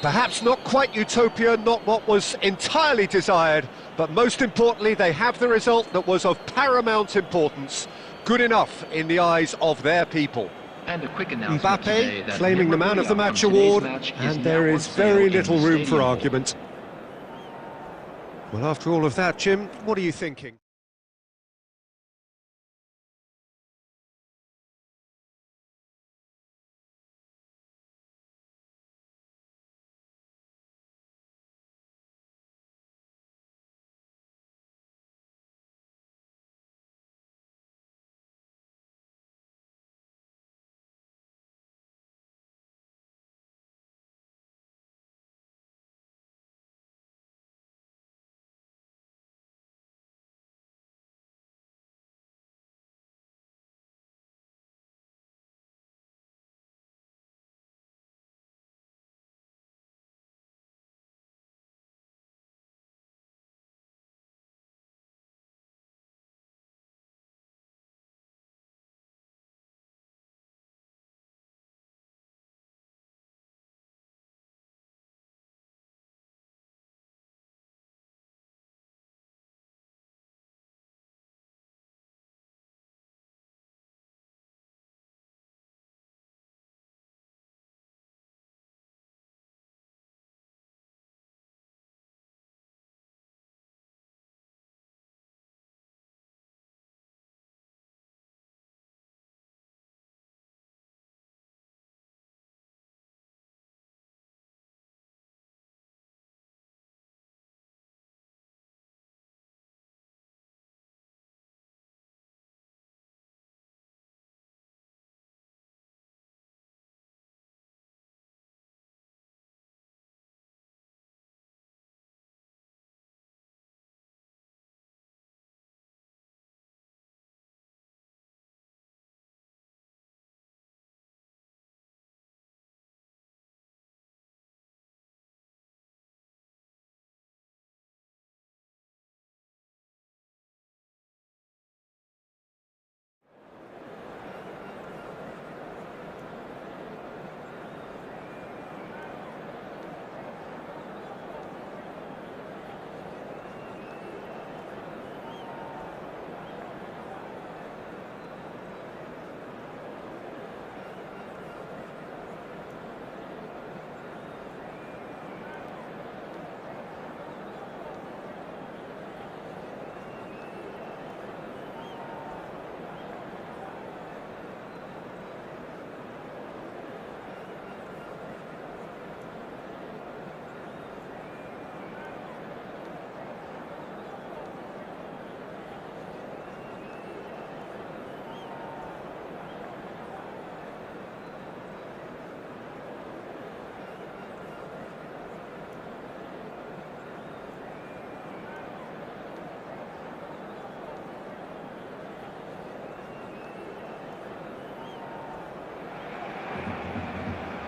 [SPEAKER 2] Perhaps not quite utopia, not what was entirely desired, but most importantly, they have the result that was of paramount importance. Good enough in the eyes of their people.
[SPEAKER 5] And a quick announcement today
[SPEAKER 2] Mbappe
[SPEAKER 5] that
[SPEAKER 2] claiming the Man of the Match
[SPEAKER 5] memorabilia
[SPEAKER 2] award,
[SPEAKER 5] from today's match
[SPEAKER 2] and
[SPEAKER 5] is
[SPEAKER 2] there
[SPEAKER 5] now
[SPEAKER 2] is
[SPEAKER 5] on sale
[SPEAKER 2] very
[SPEAKER 5] in
[SPEAKER 2] little
[SPEAKER 5] the
[SPEAKER 2] room for
[SPEAKER 5] Stadium Hall.
[SPEAKER 2] argument. Well, after all of that, Jim, what are you thinking?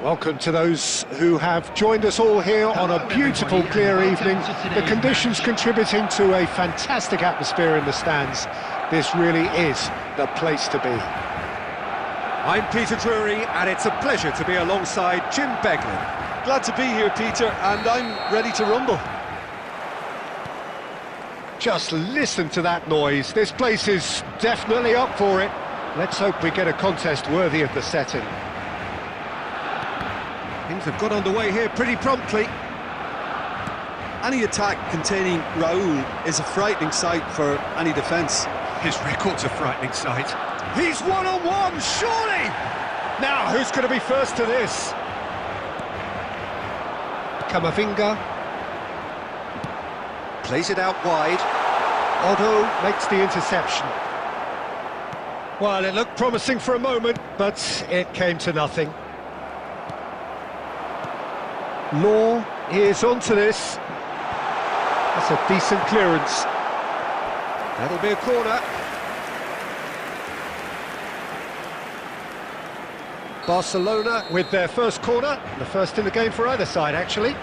[SPEAKER 2] Welcome to those who have joined us all here on a beautiful, clear evening. The conditions contributing to a fantastic atmosphere in the stands. This really is the place to be.
[SPEAKER 1] I'm Peter Drury, and it's a pleasure to be alongside Jim Beglin.
[SPEAKER 3] Glad to be here, Peter, and I'm ready to rumble.
[SPEAKER 2] Just listen to that noise. This place is definitely up for it. Let's hope we get a contest worthy of the setting.
[SPEAKER 1] Things have got underway here pretty promptly.
[SPEAKER 3] Any attack containing Raul is a frightening sight for any defence.
[SPEAKER 1] His record's a frightening sight. He's one-on-one, surely!
[SPEAKER 2] Now, who's going to be first to this? Camavinga.
[SPEAKER 1] Plays it out wide.
[SPEAKER 2] Otto makes the interception. Well, it looked promising for a moment, but it came to nothing. Law is onto this. That's a decent clearance.
[SPEAKER 1] That'll be a corner. Barcelona with their first corner, the first in the game for either side, actually.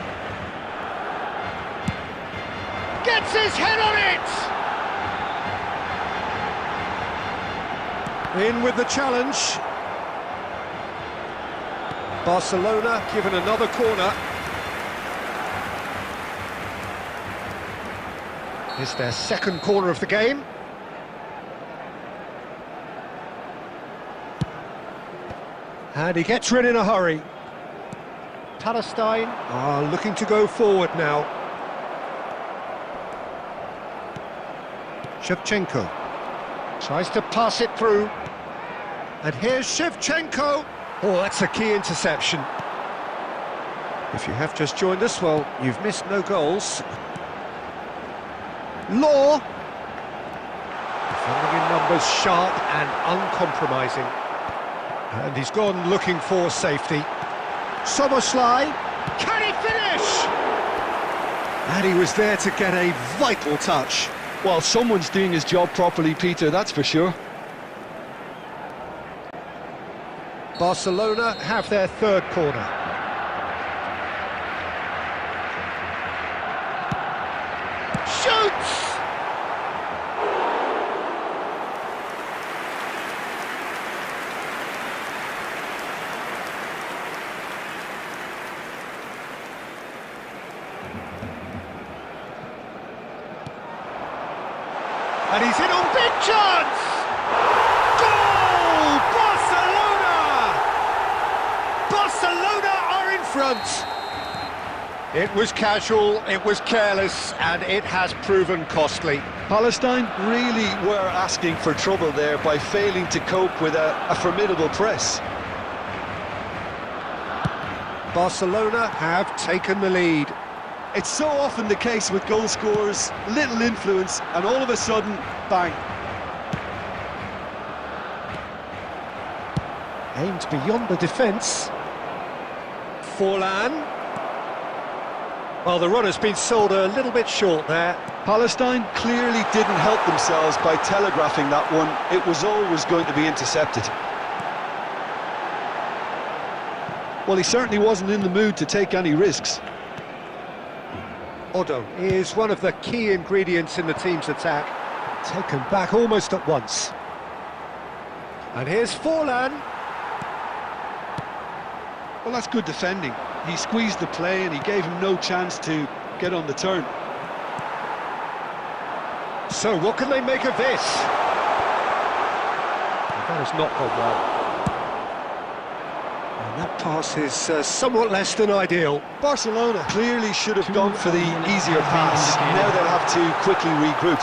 [SPEAKER 1] Gets his head on it! In with the challenge. Barcelona given another corner. It's their second corner of the game. And he gets rid in a hurry. Palestine are looking to go forward now. Shevchenko tries to pass it through. And here's Shevchenko. Oh, that's a key interception. If you have just joined us, well, you've missed no goals. Law. Defending in numbers, sharp and uncompromising. And he's gone looking for safety. Soboslai, can he finish? And he was there to get a vital touch.
[SPEAKER 3] Well, someone's doing his job properly, Peter, that's for sure.
[SPEAKER 1] Barcelona have their third corner. Shoots! And he's in on big chance! Goal! Barcelona! Barcelona are in front. It was casual, it was careless, and it has proven costly.
[SPEAKER 3] Palestine really were asking for trouble there by failing to cope with a formidable press.
[SPEAKER 1] Barcelona have taken the lead.
[SPEAKER 3] It's so often the case with goal scorers, little influence, and all of a sudden, bang.
[SPEAKER 1] Aimed beyond the defence. Forlan. Well, the run has been sold a little bit short there.
[SPEAKER 3] Palestine clearly didn't help themselves by telegraphing that one. It was always going to be intercepted. Well, he certainly wasn't in the mood to take any risks.
[SPEAKER 1] Odo is one of the key ingredients in the team's attack. Taken back almost at once. And here's Forlan.
[SPEAKER 3] Well, that's good defending. He squeezed the play and he gave him no chance to get on the turn.
[SPEAKER 1] So what can they make of this? That has not gone well. And that pass is somewhat less than ideal.
[SPEAKER 3] Barcelona clearly should have gone for the easier pass. Now they'll have to quickly regroup.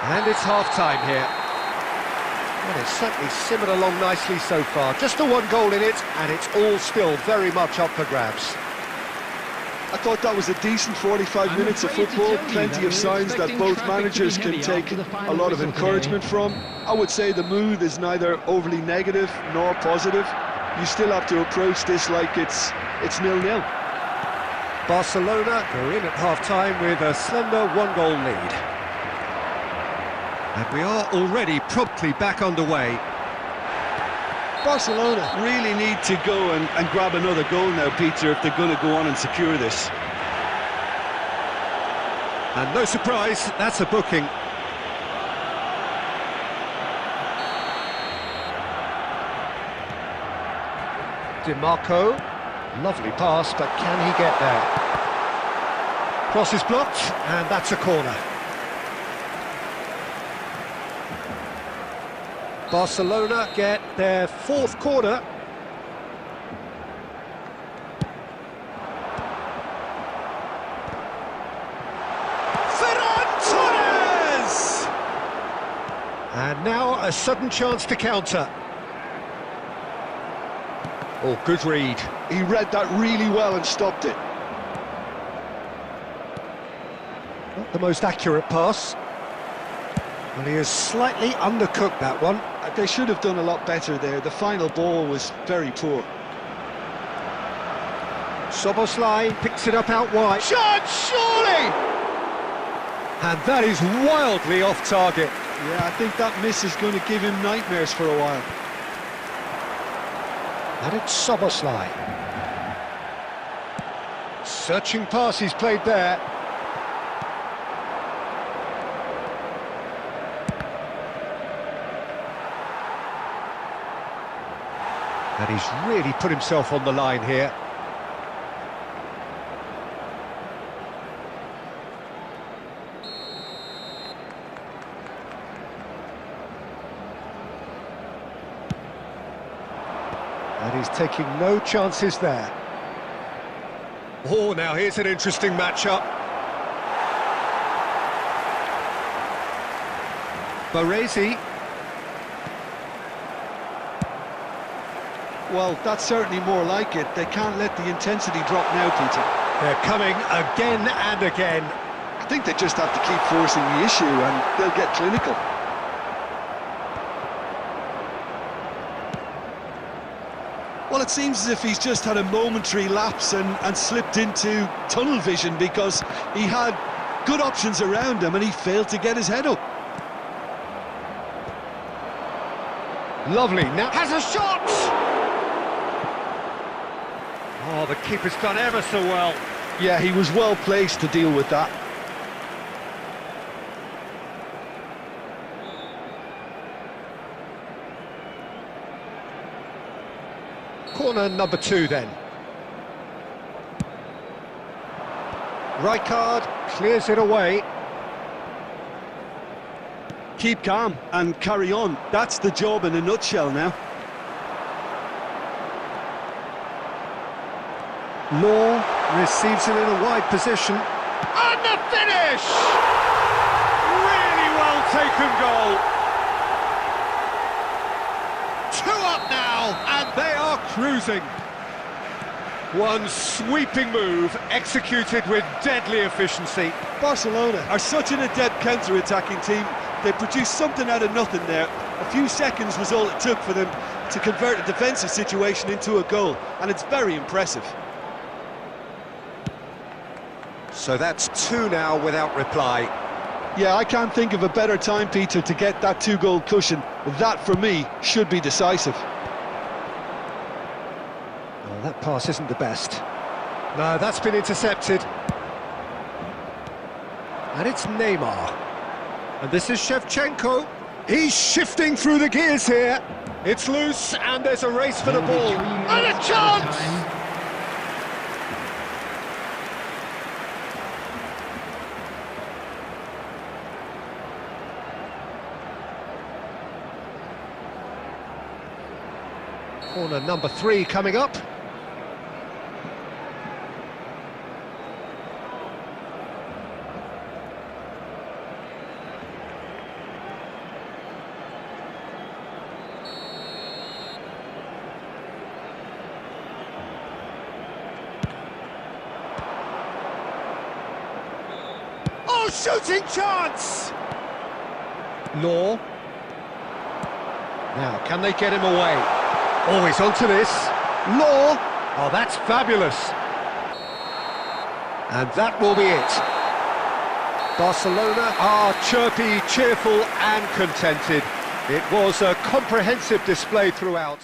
[SPEAKER 1] And it's half-time here. Well, it's certainly simmered along nicely so far. Just the one goal in it, and it's all still very much up for grabs.
[SPEAKER 3] I thought that was a decent 45 minutes of football, plenty of signs that both managers can take a lot of encouragement from. I would say the mood is neither overly negative nor positive. You still have to approach this like it's 0-0.
[SPEAKER 1] Barcelona go in at half-time with a slender one-goal lead. And we are already promptly back underway.
[SPEAKER 3] Barcelona really need to go and grab another goal now, Peter, if they're going to go on and secure this.
[SPEAKER 1] And no surprise, that's a booking. DiMarco, lovely pass, but can he get there? Cross is blocked, and that's a corner. Barcelona get their fourth corner. Ferran Torres! And now a sudden chance to counter. Oh, good read.
[SPEAKER 3] He read that really well and stopped it.
[SPEAKER 1] Not the most accurate pass. Well, he has slightly undercooked that one.
[SPEAKER 3] They should have done a lot better there. The final ball was very poor.
[SPEAKER 1] Soboslai picks it up out wide. Shot, surely! And that is wildly off target.
[SPEAKER 3] Yeah, I think that miss is going to give him nightmares for a while.
[SPEAKER 1] And it's Soboslai. Searching pass he's played there. And he's really put himself on the line here. And he's taking no chances there. Oh, now here's an interesting matchup. Baresi.
[SPEAKER 3] Well, that's certainly more like it. They can't let the intensity drop now, Peter.
[SPEAKER 1] They're coming again and again.
[SPEAKER 3] I think they just have to keep forcing the issue and they'll get clinical. Well, it seems as if he's just had a momentary lapse and slipped into tunnel vision because he had good options around him and he failed to get his head up.
[SPEAKER 1] Lovely, now has a shot! Oh, the keeper's done ever so well.
[SPEAKER 3] Yeah, he was well placed to deal with that.
[SPEAKER 1] Corner number 2 then. Rijkaard clears it away.
[SPEAKER 3] Keep calm and carry on. That's the job in a nutshell now.
[SPEAKER 1] Law receives it in a wide position. And the finish! Really well taken goal. 2 up now, and they are cruising. One sweeping move, executed with deadly efficiency.
[SPEAKER 3] Barcelona are such an adept counter-attacking team. They produced something out of nothing there. A few seconds was all it took for them to convert a defensive situation into a goal, and it's very impressive.
[SPEAKER 1] So that's 2 now without reply.
[SPEAKER 3] Yeah, I can't think of a better time, Peter, to get that 2-goal cushion. That, for me, should be decisive.
[SPEAKER 1] Oh, that pass isn't the best. No, that's been intercepted. And it's Neymar. And this is Shevchenko. He's shifting through the gears here. It's loose, and there's a race for the ball. And a chance! Corner number 3 coming up. Oh, shooting chance! Law. Now, can they get him away? Oh, he's onto this. Law. Oh, that's fabulous. And that will be it. Barcelona are chirpy, cheerful and contented. It was a comprehensive display throughout.